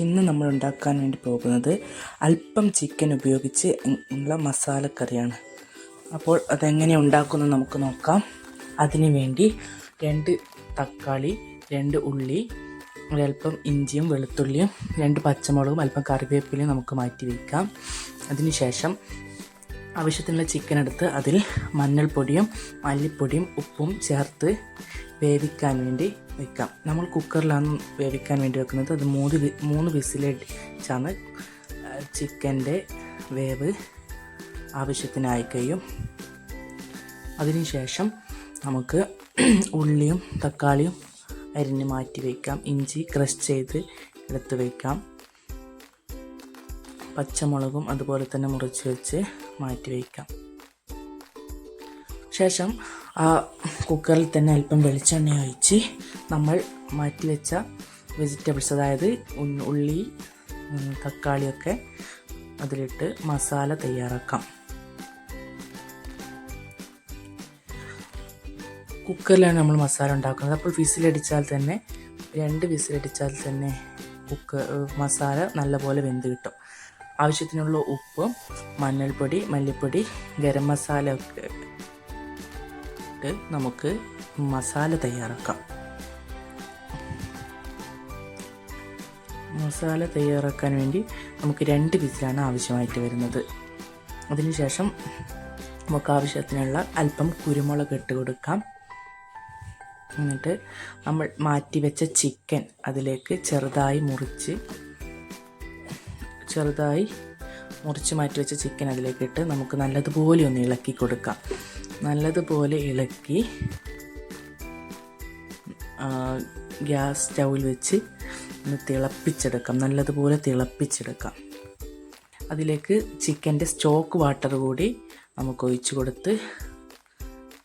ഇന്ന് നമ്മൾ ഉണ്ടാക്കാൻ വേണ്ടി പോകുന്നത് അല്പം ചിക്കൻ ഉപയോഗിച്ച് ഉള്ള മസാലക്കറിയാണ്. അപ്പോൾ അതെങ്ങനെ ഉണ്ടാക്കുന്നത് നമുക്ക് നോക്കാം. അതിനു വേണ്ടി 2 തക്കാളി, 2 ഉള്ളി, ഒരൽപ്പം ഇഞ്ചിയും വെളുത്തുള്ളിയും, 2 പച്ചമുളകും, അല്പം കറിവേപ്പിലയും നമുക്ക് മാറ്റി വയ്ക്കാം. അതിനുശേഷം ആവശ്യത്തിനുള്ള ചിക്കൻ എടുത്ത് അതിൽ മഞ്ഞൾപ്പൊടിയും മല്ലിപ്പൊടിയും ഉപ്പും ചേർത്ത് വേവിക്കാൻ വേണ്ടി വയ്ക്കാം. നമ്മൾ കുക്കറിലാണ് വേവിക്കാൻ വേണ്ടി വെക്കുന്നത്. അത് 3 വിസിലടിച്ചാണ് ചിക്കൻ്റെ വേവ് ആവശ്യത്തിനായി കഴിയും. അതിനുശേഷം നമുക്ക് ഉള്ളിയും തക്കാളിയും അരിഞ്ഞ് മാറ്റി വയ്ക്കാം. ഇഞ്ചി ക്രഷ് ചെയ്ത് എടുത്ത് വയ്ക്കാം. പച്ചമുളകും അതുപോലെ തന്നെ മുറിച്ച് വെച്ച് മാറ്റി വയ്ക്കാം. ശേഷം ആ കുക്കറിൽ തന്നെ അല്പം വെളിച്ചെണ്ണ ഒഴിച്ച് നമ്മൾ മാറ്റി വെച്ച വെജിറ്റബിൾസ്, അതായത് ഉള്ളി തക്കാളിയൊക്കെ അതിലിട്ട് മസാല തയ്യാറാക്കാം. കുക്കറിലാണ് നമ്മൾ മസാല ഉണ്ടാക്കുന്നത്. അപ്പോൾ വിസിലടിച്ചാൽ തന്നെ 2 വിസിലടിച്ചാൽ തന്നെ മസാല നല്ലപോലെ വെന്ത് കിട്ടും. ആവശ്യത്തിനുള്ള ഉപ്പ്, മഞ്ഞൾപ്പൊടി, മല്ലിപ്പൊടി, ഗരം മസാല ഒക്കെ ഇട്ട് നമുക്ക് മസാല തയ്യാറാക്കാം. മസാല തയ്യാറാക്കാൻ വേണ്ടി നമുക്ക് 2 വിസിലാണ് ആവശ്യമായിട്ട് വരുന്നത്. അതിനുശേഷം നമുക്ക് ആവശ്യത്തിനുള്ള അല്പം കുരുമുളക് ഇട്ട് കൊടുക്കാം. എന്നിട്ട് നമ്മൾ മാറ്റി വെച്ച ചിക്കൻ അതിലേക്ക് ചെറുതായി മുറിച്ച് മാറ്റി വെച്ച ചിക്കൻ അതിലേക്ക് ഇട്ട് നമുക്ക് നല്ലതുപോലെ ഒന്ന് ഇളക്കി കൊടുക്കാം. നല്ലതുപോലെ ഇളക്കി ഗ്യാസ് സ്റ്റൗവിൽ വെച്ച് ഒന്ന് തിളപ്പിച്ചെടുക്കാം. നല്ലതുപോലെ തിളപ്പിച്ചെടുക്കാം. അതിലേക്ക് ചിക്കൻ്റെ സ്റ്റോക്ക് വാട്ടർ കൂടി നമുക്ക് ഒഴിച്ച് കൊടുത്ത്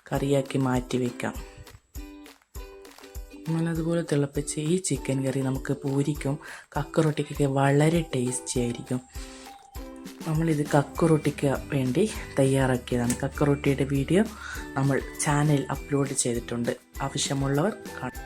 കറിയാക്കി മാറ്റി വയ്ക്കാം. നല്ലതുപോലെ തിളപ്പിച്ച് ഈ ചിക്കൻ കറി നമുക്ക് പൂരിക്കും കക്കറൊട്ടിക്കൊക്കെ വളരെ ടേസ്റ്റി ആയിരിക്കും. നമ്മളിത് കക്കറൊട്ടിക്ക് വേണ്ടി തയ്യാറാക്കിയതാണ്. കക്കറൊട്ടിയുടെ വീഡിയോ നമ്മൾ ചാനലിൽ അപ്ലോഡ് ചെയ്തിട്ടുണ്ട്. ആവശ്യമുള്ളവർ കാണും.